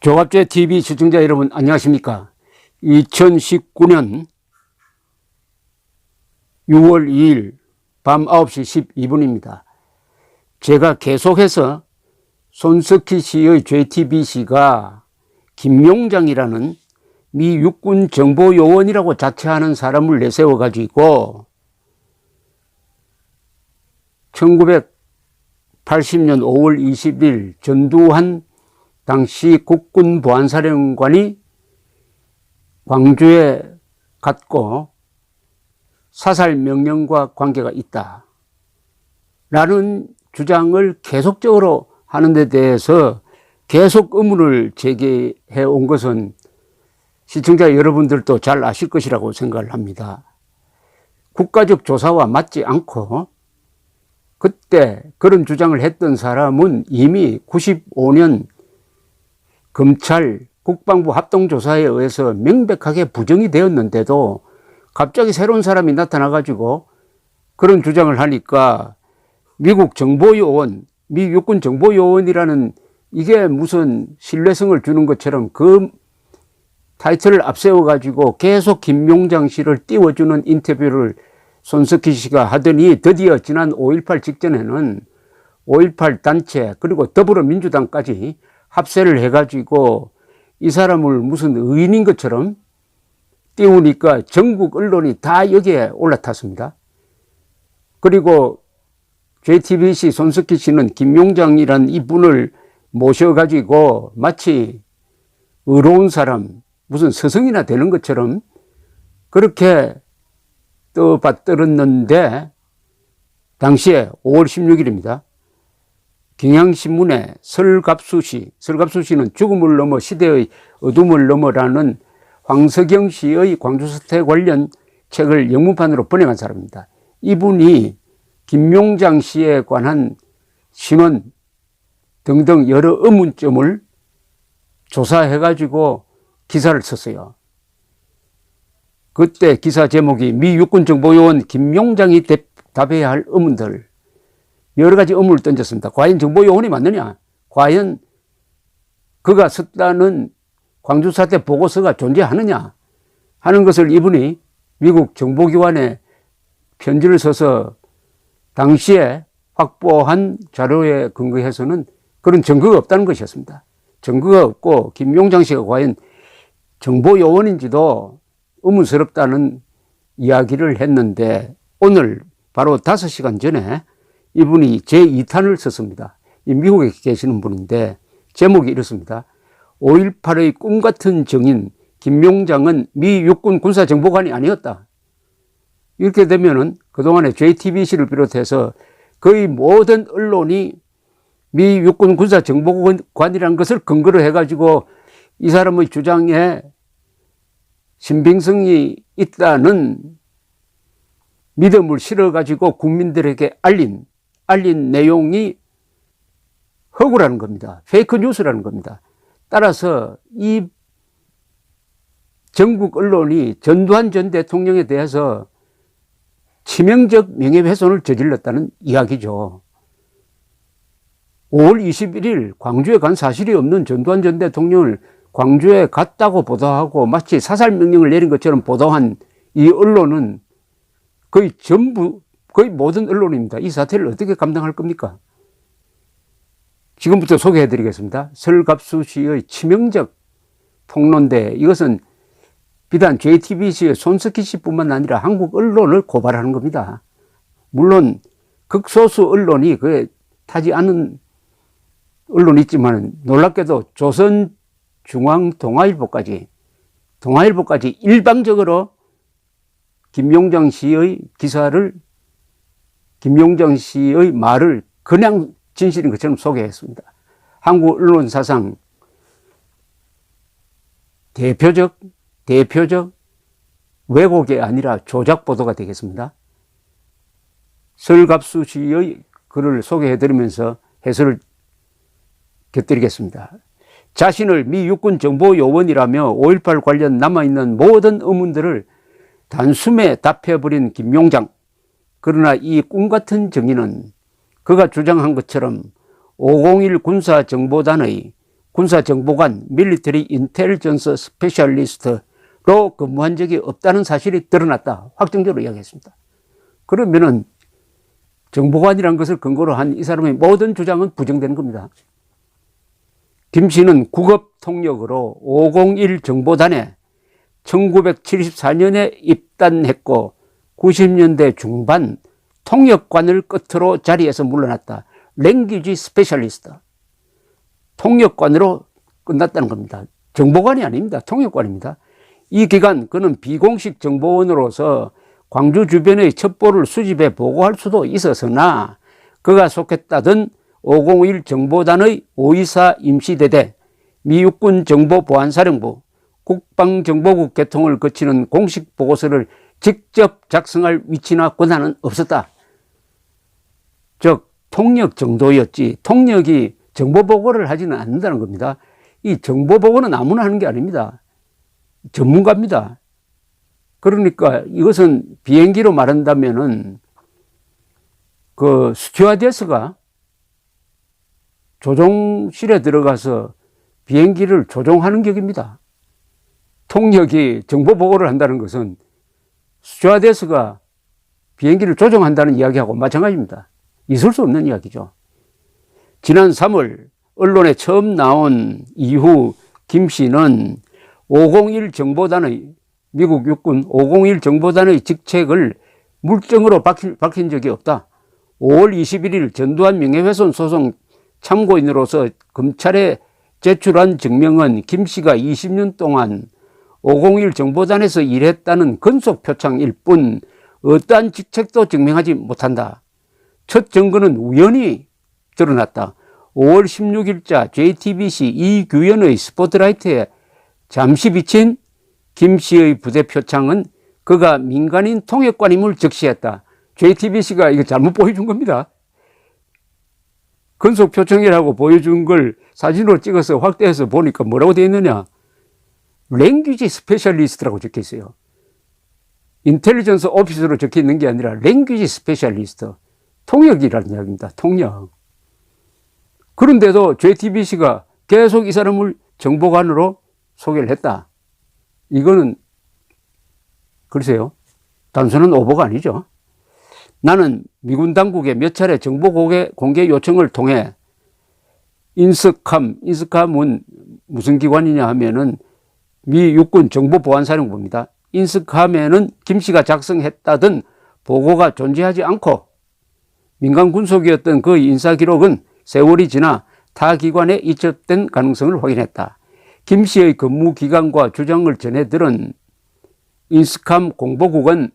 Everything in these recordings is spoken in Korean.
조갑제 TV 시청자 여러분 안녕하십니까? 2019년 6월 2일 밤 9시 12분입니다. 제가 계속해서 손석희 씨의 JTBC가 김용장이라는 미 육군 정보요원이라고 자처하는 사람을 내세워 가지고 1980년 5월 20일 전두환 당시 국군보안사령관이 광주에 갔고 사살명령과 관계가 있다 라는 주장을 계속적으로 하는 데 대해서 계속 의문을 제기해 온 것은 시청자 여러분들도 잘 아실 것이라고 생각을 합니다. 국가적 조사와 맞지 않고 그때 그런 주장을 했던 사람은 이미 95년 검찰 국방부 합동조사에 의해서 명백하게 부정이 되었는데도 갑자기 새로운 사람이 나타나 가지고 그런 주장을 하니까 미국 정보요원, 미 육군 정보요원이라는 이게 무슨 신뢰성을 주는 것처럼 그 타이틀을 앞세워 가지고 계속 김용장 씨를 띄워주는 인터뷰를 손석희 씨가 하더니 드디어 지난 5.18 직전에는 5.18 단체 그리고 더불어민주당까지 합세를 해가지고 이 사람을 무슨 의인인 것처럼 띄우니까 전국 언론이 다 여기에 올라탔습니다. 그리고 JTBC 손석희 씨는 김용장이란 이분을 모셔가지고 마치 의로운 사람, 무슨 스승이나 되는 것처럼 그렇게 떠받들었는데 당시에 5월 16일입니다. 경향신문에 설갑수 씨는 죽음을 넘어 시대의 어둠을 넘어라는 황석영 씨의 광주사태 관련 책을 영문판으로 번역한 사람입니다. 이분이 김용장 씨에 관한 신원 등등 여러 의문점을 조사해가지고 기사를 썼어요. 그때 기사 제목이 미 육군정보요원 김용장이 답해야 할 의문들, 여러 가지 의문을 던졌습니다. 과연 정보요원이 맞느냐? 과연 그가 썼다는 광주사태 보고서가 존재하느냐? 하는 것을 이분이 미국 정보기관에 편지를 써서 당시에 확보한 자료에 근거해서는 그런 증거가 없다는 것이었습니다. 증거가 없고 김용장 씨가 과연 정보요원인지도 의문스럽다는 이야기를 했는데 오늘 바로 5시간 전에 이분이 제2탄을 썼습니다. 이 미국에 계시는 분인데 제목이 이렇습니다. 5.18의 꿈같은 정인 김용장은 미 육군 군사정보관이 아니었다. 이렇게 되면은 그동안에 JTBC를 비롯해서 거의 모든 언론이 미 육군 군사정보관이라는 것을 근거로 해가지고 이 사람의 주장에 신빙성이 있다는 믿음을 실어가지고 국민들에게 알린 내용이 허구라는 겁니다. 페이크 뉴스라는 겁니다. 따라서 이 전국 언론이 전두환 전 대통령에 대해서 치명적 명예훼손을 저질렀다는 이야기죠. 5월 21일 광주에 간 사실이 없는 전두환 전 대통령을 광주에 갔다고 보도하고 마치 사살명령을 내린 것처럼 보도한 이 언론은 거의 모든 언론입니다. 이 사태를 어떻게 감당할 겁니까? 지금부터 소개해 드리겠습니다. 설갑수 씨의 치명적 폭로인데 이것은 비단 JTBC의 손석희 씨뿐만 아니라 한국 언론을 고발하는 겁니다. 물론 극소수 언론이 그에 타지 않은 언론이 있지만 놀랍게도 조선중앙동아일보까지 일방적으로 김용장 씨의 말을 그냥 진실인 것처럼 소개했습니다. 한국 언론사상 대표적 왜곡이 아니라 조작 보도가 되겠습니다. 설갑수 씨의 글을 소개해드리면서 해설을 곁들이겠습니다. 자신을 미 육군 정보요원이라며 5.18 관련 남아있는 모든 의문들을 단숨에 답해버린 김용장. 그러나 이 꿈같은 정의는 그가 주장한 것처럼 501 군사정보단의 군사정보관 밀리터리 인텔리전스 스페셜리스트로 근무한 적이 없다는 사실이 드러났다. 확정적으로 이야기했습니다. 그러면은 정보관이라는 것을 근거로 한 이 사람의 모든 주장은 부정되는 겁니다. 김 씨는 국업 통역으로 501 정보단에 1974년에 입단했고 90년대 중반 통역관을 끝으로 자리에서 물러났다. 랭귀지 스페셜리스트. 통역관으로 끝났다는 겁니다. 정보관이 아닙니다. 통역관입니다. 이 기간 그는 비공식 정보원으로서 광주 주변의 첩보를 수집해 보고할 수도 있었으나 그가 속했다던 501 정보단의 524 임시대대, 미 육군 정보보안사령부, 국방정보국 개통을 거치는 공식 보고서를 직접 작성할 위치나 권한은 없었다. 즉 통역 정도였지 통역이 정보보고를 하지는 않는다는 겁니다. 이 정보보고는 아무나 하는 게 아닙니다. 전문가입니다. 그러니까 이것은 비행기로 말한다면은 그 스튜어디스가 조종실에 들어가서 비행기를 조종하는 격입니다. 통역이 정보보고를 한다는 것은 스튜어디스가 비행기를 조종한다는 이야기하고 마찬가지입니다. 있을 수 없는 이야기죠. 지난 3월 언론에 처음 나온 이후 김 씨는 501 정보단의 미국 육군 501 정보단의 직책을 물정으로 밝힌 적이 없다. 5월 21일 전두환 명예훼손 소송 참고인으로서 검찰에 제출한 증명은 김 씨가 20년 동안 501 정보단에서 일했다는 근속 표창일 뿐 어떠한 직책도 증명하지 못한다. 첫 증거는 우연히 드러났다. 5월 16일자 JTBC 이규현의 스포트라이트에 잠시 비친 김 씨의 부대 표창은 그가 민간인 통역관임을 적시했다. JTBC가 이거 잘못 보여준 겁니다. 근속 표창이라고 보여준 걸 사진으로 찍어서 확대해서 보니까 뭐라고 되어 있느냐. 랭귀지 스페셜리스트라고 적혀 있어요. 인텔리전스 오피스로 적혀 있는 게 아니라 랭귀지 스페셜리스트. 통역이라는 이야기입니다. 통역. 그런데도 JTBC가 계속 이 사람을 정보관으로 소개를 했다. 이거는 글쎄요. 단순한 오보가 아니죠. 나는 미군 당국에 몇 차례 정보 공개 요청을 통해 인스캄은 무슨 기관이냐 하면은 미 육군 정보보안사령부입니다. 인스캄에는 김 씨가 작성했다던 보고가 존재하지 않고 민간 군속이었던 그 인사 기록은 세월이 지나 타 기관에 이첩된 가능성을 확인했다. 김 씨의 근무 기간과 주장을 전해 들은 인스캄 공보국은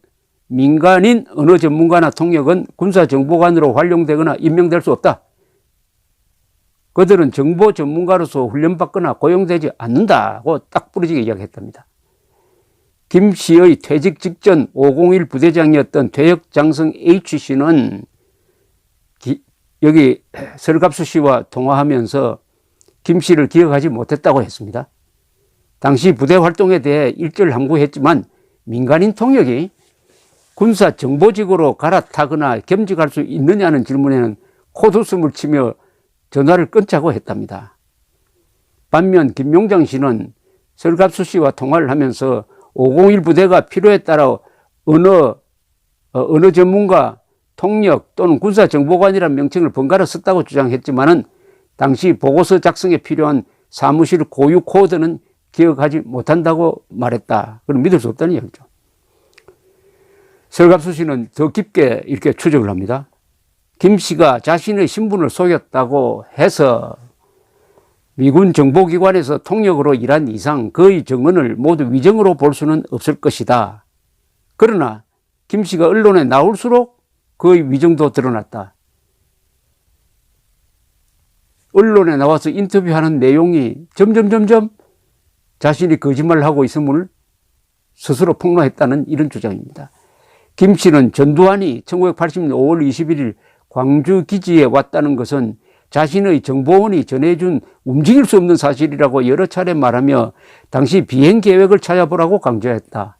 민간인 언어 전문가나 통역은 군사정보관으로 활용되거나 임명될 수 없다. 그들은 정보 전문가로서 훈련받거나 고용되지 않는다고 딱 부러지게 이야기했답니다. 김 씨의 퇴직 직전 501 부대장이었던 퇴역장성 H씨는 여기 설갑수 씨와 통화하면서 김 씨를 기억하지 못했다고 했습니다. 당시 부대 활동에 대해 일절함구했지만 민간인 통역이 군사 정보직으로 갈아타거나 겸직할 수 있느냐는 질문에는 코웃음을 치며 전화를 끊자고 했답니다. 반면 김용장 씨는 설갑수 씨와 통화를 하면서 501 부대가 필요에 따라 언어 전문가, 통역 또는 군사정보관이라는 명칭을 번갈아 썼다고 주장했지만은 당시 보고서 작성에 필요한 사무실 고유 코드는 기억하지 못한다고 말했다. 그럼 믿을 수 없다는 이야기죠. 설갑수 씨는 더 깊게 이렇게 추적을 합니다. 김 씨가 자신의 신분을 속였다고 해서 미군 정보기관에서 통역으로 일한 이상 그의 증언을 모두 위정으로 볼 수는 없을 것이다. 그러나 김 씨가 언론에 나올수록 그의 위정도 드러났다. 언론에 나와서 인터뷰하는 내용이 점점 자신이 거짓말을 하고 있음을 스스로 폭로했다는 이런 주장입니다. 김 씨는 전두환이 1980년 5월 21일 광주 기지에 왔다는 것은 자신의 정보원이 전해준 움직일 수 없는 사실이라고 여러 차례 말하며 당시 비행 계획을 찾아보라고 강조했다.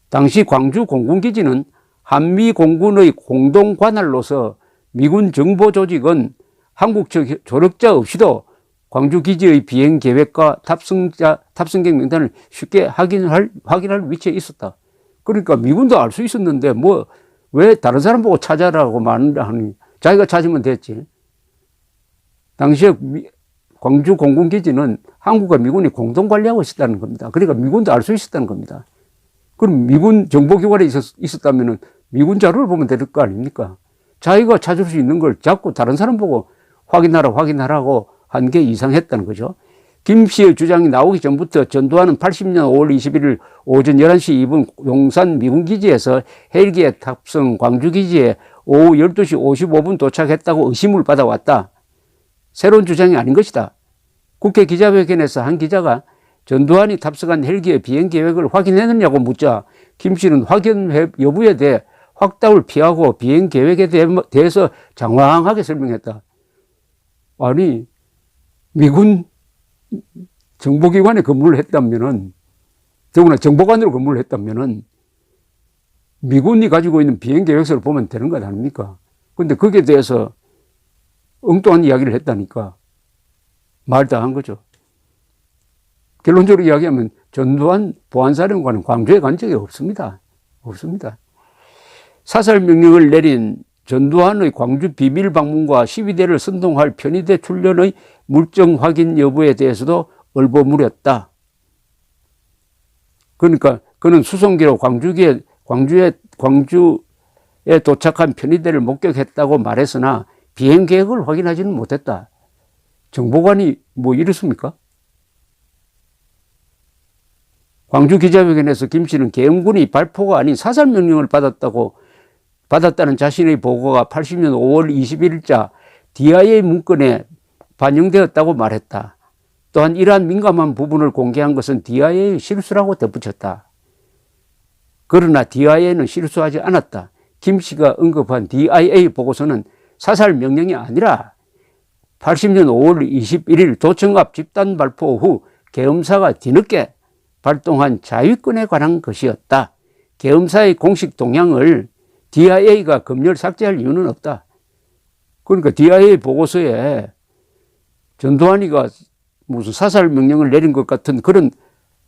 당시 광주 공군기지는 한미 공군의 공동 관할로서 미군 정보 조직은 한국 측 조력자 없이도 광주 기지의 비행 계획과 탑승객 명단을 쉽게 확인할 위치에 있었다. 그러니까 미군도 알 수 있었는데 왜 다른 사람 보고 찾아라고 말하는, 자기가 찾으면 됐지. 당시에 광주 공군기지는 한국과 미군이 공동 관리하고 있었다는 겁니다. 그러니까 미군도 알 수 있었다는 겁니다. 그럼 미군 정보기관에 있었다면 미군 자료를 보면 될 거 아닙니까? 자기가 찾을 수 있는 걸 자꾸 다른 사람 보고 확인하라고 한 게 이상했다는 거죠. 김 씨의 주장이 나오기 전부터 전두환은 80년 5월 21일 오전 11시 2분 용산 미군기지에서 헬기에 탑승, 광주기지에 오후 12시 55분 도착했다고 의심을 받아왔다. 새로운 주장이 아닌 것이다. 국회 기자회견에서 한 기자가 전두환이 탑승한 헬기의 비행 계획을 확인했느냐고 묻자 김 씨는 확인 여부에 대해 확답을 피하고 비행 계획에 대해서 장황하게 설명했다. 아니, 미군 정보기관에 근무를 했다면은, 더구나 정보관으로 근무를 했다면은, 미군이 가지고 있는 비행 계획서를 보면 되는 것 아닙니까? 근데 거기에 대해서 엉뚱한 이야기를 했다니까. 말 다 한 거죠. 결론적으로 이야기하면 전두환 보안사령관은 광주에 간 적이 없습니다. 없습니다. 사살 명령을 내린 전두환의 광주 비밀 방문과 12대를 선동할 편의대 출연의 물증 확인 여부에 대해서도 얼버무렸다. 그러니까 그는 수송기로 광주에 도착한 편의대를 목격했다고 말했으나 비행 계획을 확인하지는 못했다. 정보관이 이렇습니까? 광주 기자회견에서 김 씨는 계엄군이 발포가 아닌 사살 명령을 받았다는 자신의 보고가 80년 5월 21일자 DIA 문건에 반영되었다고 말했다. 또한 이러한 민감한 부분을 공개한 것은 DIA의 실수라고 덧붙였다. 그러나 DIA는 실수하지 않았다. 김 씨가 언급한 DIA 보고서는 사살 명령이 아니라 80년 5월 21일 도청 앞 집단 발포 후 계엄사가 뒤늦게 발동한 자위권에 관한 것이었다. 계엄사의 공식 동향을 DIA가 검열 삭제할 이유는 없다. 그러니까 DIA 보고서에 전두환이가 무슨 사살 명령을 내린 것 같은 그런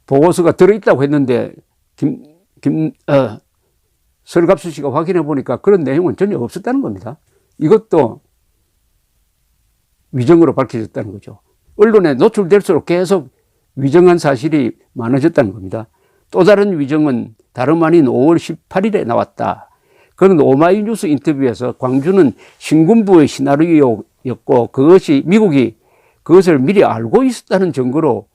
보고서가 들어있다고 했는데 설갑수 씨가 확인해 보니까 그런 내용은 전혀 없었다는 겁니다. 이것도 위정으로 밝혀졌다는 거죠. 언론에 노출될수록 계속 위정한 사실이 많아졌다는 겁니다. 또 다른 위정은 다름 아닌 5월 18일에 나왔다. 그는 오마이뉴스 인터뷰에서 광주는 신군부의 시나리오였고 미국이 그것을 미리 알고 있었다는 증거로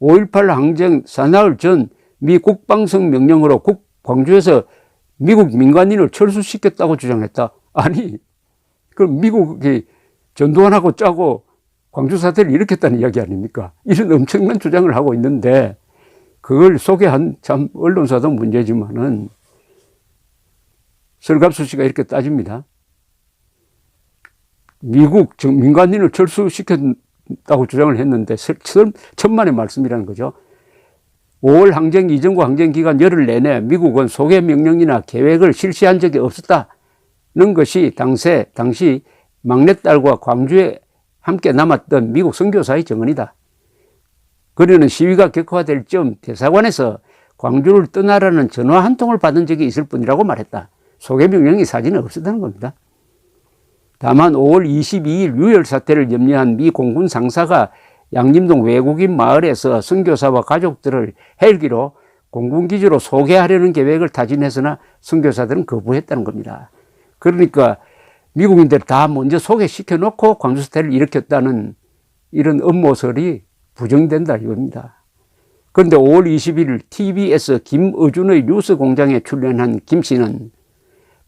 5.18 항쟁 사나흘 전 미 국방성 명령으로 광주에서 미국 민간인을 철수시켰다고 주장했다. 아니, 그럼 미국이 전두환하고 짜고 광주 사태를 일으켰다는 이야기 아닙니까? 이런 엄청난 주장을 하고 있는데 그걸 소개한 참 언론사도 문제지만은 설갑수 씨가 이렇게 따집니다. 미국 민간인을 철수시켰다고 주장을 했는데 천만의 말씀이라는 거죠. 5월 항쟁 이전과 항쟁 기간 열흘 내내 미국은 소개 명령이나 계획을 실시한 적이 없었다는 것이 당시 막내딸과 광주에 함께 남았던 미국 선교사의 증언이다. 그녀는 시위가 격화될 즈음 대사관에서 광주를 떠나라는 전화 한 통을 받은 적이 있을 뿐이라고 말했다. 소개 명령이 사진에 없었다는 겁니다. 다만 5월 22일 유혈 사태를 염려한 미 공군 상사가 양림동 외국인 마을에서 선교사와 가족들을 헬기로 공군기지로 소개하려는 계획을 타진했으나 선교사들은 거부했다는 겁니다. 그러니까 미국인들 다 먼저 소개시켜놓고 광주 사태를 일으켰다는 이런 음모설이 부정된다 이겁니다. 그런데 5월 21일 TBS 김어준의 뉴스공장에 출연한 김 씨는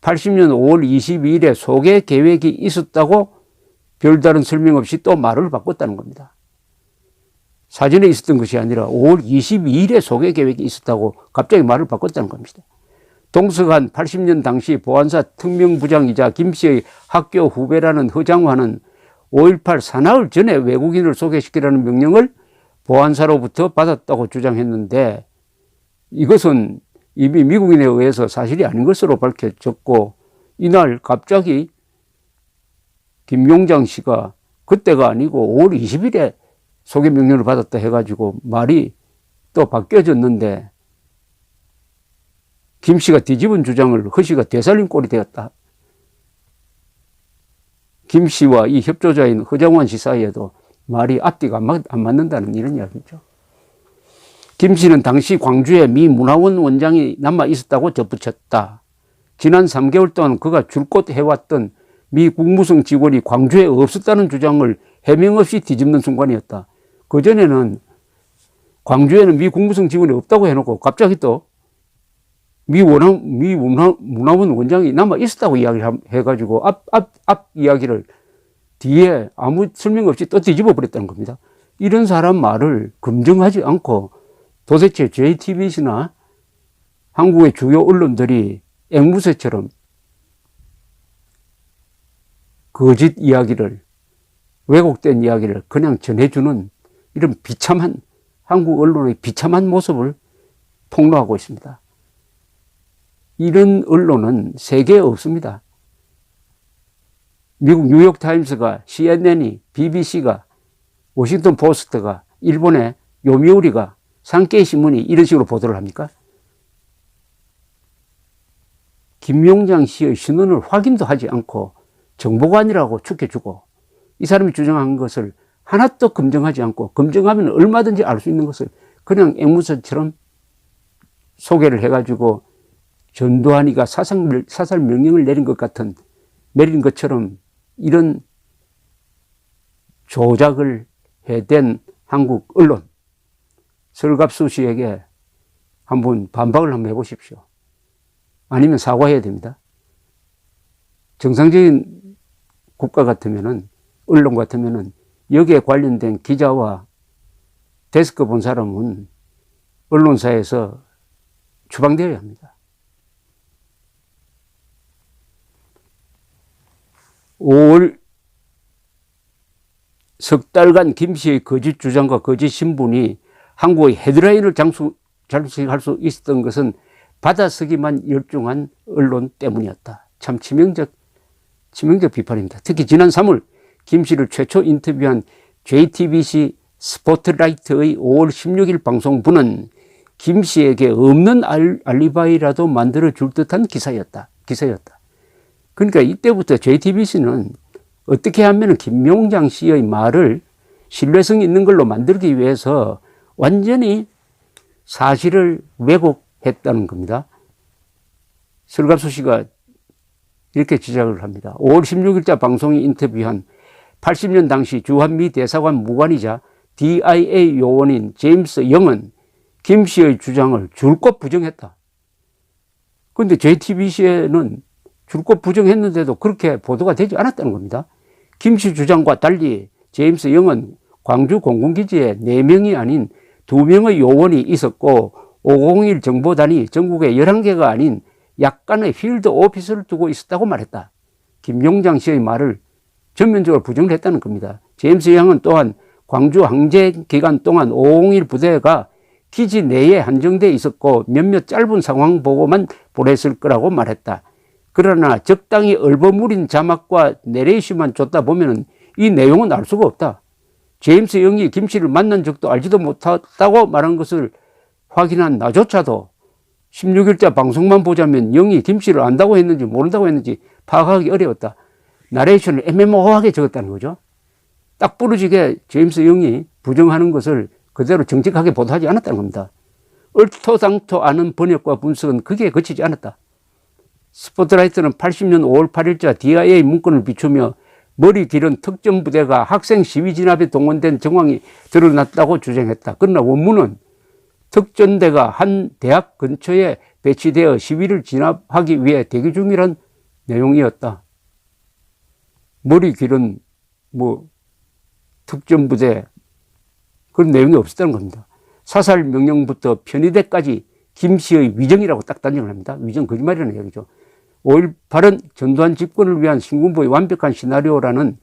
80년 5월 22일에 소개 계획이 있었다고 별다른 설명 없이 또 말을 바꿨다는 겁니다. 사전에 있었던 것이 아니라 5월 22일에 소개 계획이 있었다고 갑자기 말을 바꿨다는 겁니다. 동석한 80년 당시 보안사 특명부장이자 김 씨의 학교 후배라는 허장화는 5.18 사나흘 전에 외국인을 소개시키라는 명령을 보안사로부터 받았다고 주장했는데 이것은 이미 미국인에 의해서 사실이 아닌 것으로 밝혀졌고 이날 갑자기 김용장 씨가 그때가 아니고 5월 20일에 소개 명령을 받았다 해가지고 말이 또 바뀌어졌는데 김 씨가 뒤집은 주장을 허 씨가 되살린 꼴이 되었다. 김 씨와 이 협조자인 허정환 씨 사이에도 말이 앞뒤가 안 맞는다는 이런 이야기죠. 김 씨는 당시 광주에 미 문화원 원장이 남아 있었다고 덧붙였다. 지난 3개월 동안 그가 줄곧 해왔던 미 국무성 직원이 광주에 없었다는 주장을 해명 없이 뒤집는 순간이었다. 그전에는 광주에는 미 국무성 직원이 없다고 해놓고 갑자기 또 미 문화원 원장이 남아 있었다고 이야기를 해가지고 앞 이야기를 뒤에 아무 설명 없이 또 뒤집어 버렸다는 겁니다. 이런 사람 말을 검증하지 않고 도대체 JTBC나 한국의 주요 언론들이 앵무새처럼 거짓 이야기를, 왜곡된 이야기를 그냥 전해주는 이런 비참한, 한국 언론의 비참한 모습을 폭로하고 있습니다. 이런 언론은 세계에 없습니다. 미국 뉴욕타임스가, CNN이, BBC가, 워싱턴 포스트가, 일본의 요미우리가, 산케이 신문이 이런 식으로 보도를 합니까? 김용장 씨의 신원을 확인도 하지 않고 정보가 아니라고 축해주고 이 사람이 주장한 것을 하나도 검증하지 않고 검증하면 얼마든지 알 수 있는 것을 그냥 앵무새처럼 소개를 해가지고 전두환이가 사살 명령을 내린 것처럼 이런 조작을 해댄 한국 언론, 설갑수 씨에게 한번 반박을 한번 해보십시오. 아니면 사과해야 됩니다. 정상적인 국가 같으면은, 언론 같으면은 여기에 관련된 기자와 데스크 본 사람은 언론사에서 추방되어야 합니다. 5월 석 달간 김 씨의 거짓 주장과 거짓 신분이 한국의 헤드라인을 장식할 수 있었던 것은 받아쓰기만 열중한 언론 때문이었다. 참 치명적 비판입니다. 특히 지난 3월 김 씨를 최초 인터뷰한 JTBC 스포트라이트의 5월 16일 방송부는 김 씨에게 없는 알리바이라도 만들어줄 듯한 기사였다. 그러니까 이때부터 JTBC는 어떻게 하면 김용장 씨의 말을 신뢰성 있는 걸로 만들기 위해서 완전히 사실을 왜곡했다는 겁니다. 설갑수 씨가 이렇게 지적을 합니다. 5월 16일자 방송이 인터뷰한 80년 당시 주한미 대사관 무관이자 DIA 요원인 제임스 영은 김 씨의 주장을 줄곧 부정했다. 그런데 JTBC에는 줄곧 부정했는데도 그렇게 보도가 되지 않았다는 겁니다. 김 씨 주장과 달리 제임스 영은 광주 공군기지에 4명이 아닌 2명의 요원이 있었고 501 정보단이 전국에 11개가 아닌 약간의 필드 오피스를 두고 있었다고 말했다. 김용장 씨의 말을 전면적으로 부정을 했다는 겁니다. 제임스 영은 또한 광주 항쟁 기간 동안 501 부대가 기지 내에 한정돼 있었고 몇몇 짧은 상황 보고만 보냈을 거라고 말했다. 그러나 적당히 얼버무린 자막과 내레이션만 줬다 보면 이 내용은 알 수가 없다. 제임스 영이 김 씨를 만난 적도 알지도 못했다고 말한 것을 확인한 나조차도 16일자 방송만 보자면 영이 김 씨를 안다고 했는지 모른다고 했는지 파악하기 어려웠다. 나레이션을 애매모호하게 적었다는 거죠. 딱 부러지게 제임스 영이 부정하는 것을 그대로 정직하게 보도하지 않았다는 겁니다. 얼토당토 않은 번역과 분석은 거기에 그치지 않았다. 스포트라이트는 80년 5월 8일자 DIA 문건을 비추며 머리 길은 특전 부대가 학생 시위 진압에 동원된 정황이 드러났다고 주장했다. 그러나 원문은 특전대가 한 대학 근처에 배치되어 시위를 진압하기 위해 대기 중이란 내용이었다. 머리 길은 특전부대 그런 내용이 없었다는 겁니다. 사살 명령부터 편의대까지 김 씨의 위정이라고 딱 단정을 합니다. 위정 거짓말이라는 얘기죠. 5.18은 전두환 집권을 위한 신군부의 완벽한 시나리오라는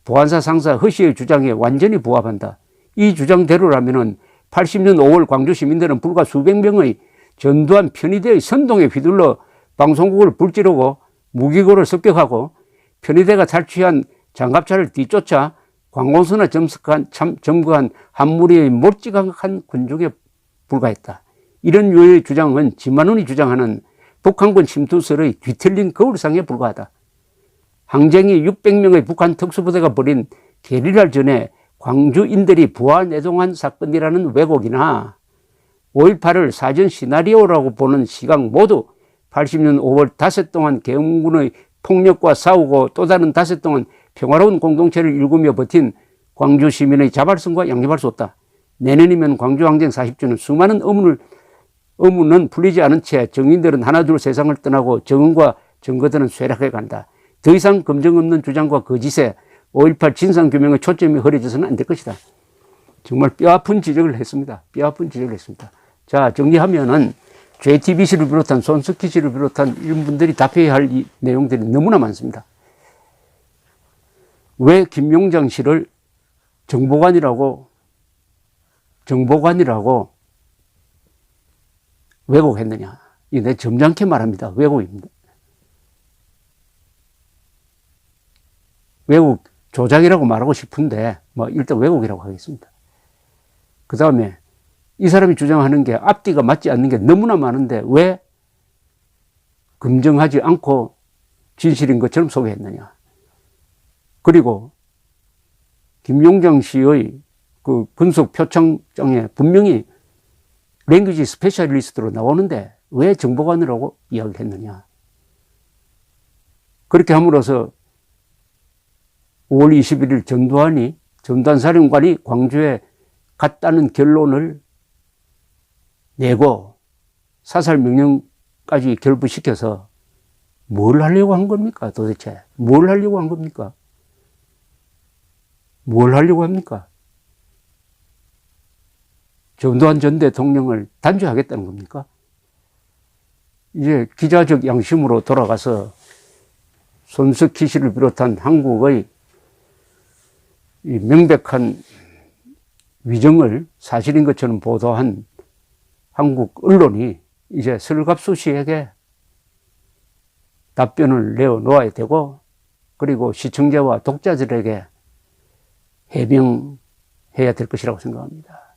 보안사 상사 허 씨의 주장에 완전히 부합한다. 이 주장대로라면 80년 5월 광주 시민들은 불과 수백 명의 전두환 편의대의 선동에 휘둘러 방송국을 불지르고 무기고를 습격하고 편의대가 탈취한 장갑차를 뒤쫓아 관공서나 점거한 한 무리의 몰지각한 군중에 불과했다. 이런 유의 주장은 진만원이 주장하는 북한군 침투설의 뒤틀린 거울상에 불과하다. 항쟁이 600명의 북한 특수부대가 벌인 게릴라전에 광주인들이 부하내동한 사건이라는 왜곡이나 5.18을 사전 시나리오라고 보는 시각 모두 80년 5월 닷새 동안 계엄군의 폭력과 싸우고 또 다른 닷새 동안 평화로운 공동체를 일구며 버틴 광주 시민의 자발성과 양립할 수 없다. 내년이면 광주항쟁 40주년 수많은 의문은 풀리지 않은 채 정인들은 하나둘 세상을 떠나고 정언과 증거들은 쇠락해 간다. 더 이상 검증 없는 주장과 거짓에 5.18 진상규명의 초점이 흐려져서는 안 될 것이다. 정말 뼈아픈 지적을 했습니다. 뼈아픈 지적을 했습니다. 자, 정리하면은 JTBC를 비롯한 손석희 씨를 비롯한 이런 분들이 답해야 할 이 내용들이 너무나 많습니다. 왜 김용장 씨를 정보관이라고 왜곡했느냐. 이게 내 점잖게 말합니다. 왜곡입니다. 왜곡, 조작이라고 말하고 싶은데, 일단 왜곡이라고 하겠습니다. 그 다음에 이 사람이 주장하는 게 앞뒤가 맞지 않는 게 너무나 많은데 왜 검증하지 않고 진실인 것처럼 소개했느냐. 그리고 김용장 씨의 그 군속 표창장에 분명히 랭귀지 스페셜리스트로 나오는데 왜 정보관이라고 이야기했느냐. 그렇게 함으로써 5월 21일 전두환 사령관이 광주에 갔다는 결론을 내고 사살 명령까지 결부시켜서 뭘 하려고 한 겁니까? 도대체 뭘 하려고 한 겁니까? 뭘 하려고 합니까? 전두환 전 대통령을 단죄하겠다는 겁니까? 이제 기자적 양심으로 돌아가서 손석희 씨를 비롯한 한국의 이 명백한 위정을 사실인 것처럼 보도한 한국 언론이 이제 설갑수 씨에게 답변을 내어놓아야 되고, 그리고 시청자와 독자들에게 해명해야 될 것이라고 생각합니다.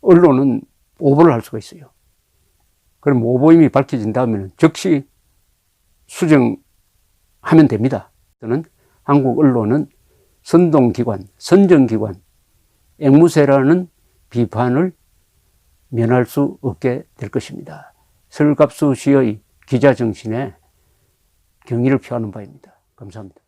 언론은 오보를 할 수가 있어요. 그럼 오보임이 밝혀진다면 즉시 수정하면 됩니다. 저는 한국 언론은 선동기관, 선정기관, 앵무새라는 비판을 면할 수 없게 될 것입니다. 설갑수 씨의 기자 정신에 경의를 표하는 바입니다. 감사합니다.